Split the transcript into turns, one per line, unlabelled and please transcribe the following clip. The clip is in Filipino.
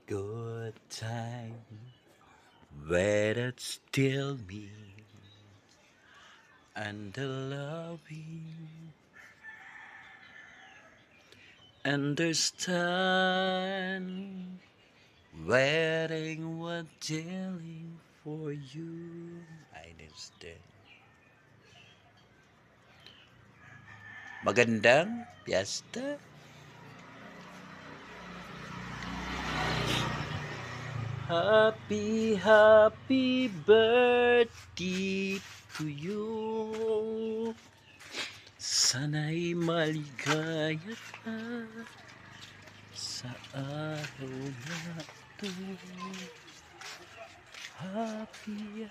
good time where it's still me and the loving understand waiting what dealing for you. I understand. Magandang piyesta. Happy birthday to you. Sana'y maligaya ka sa araw na ito. Happy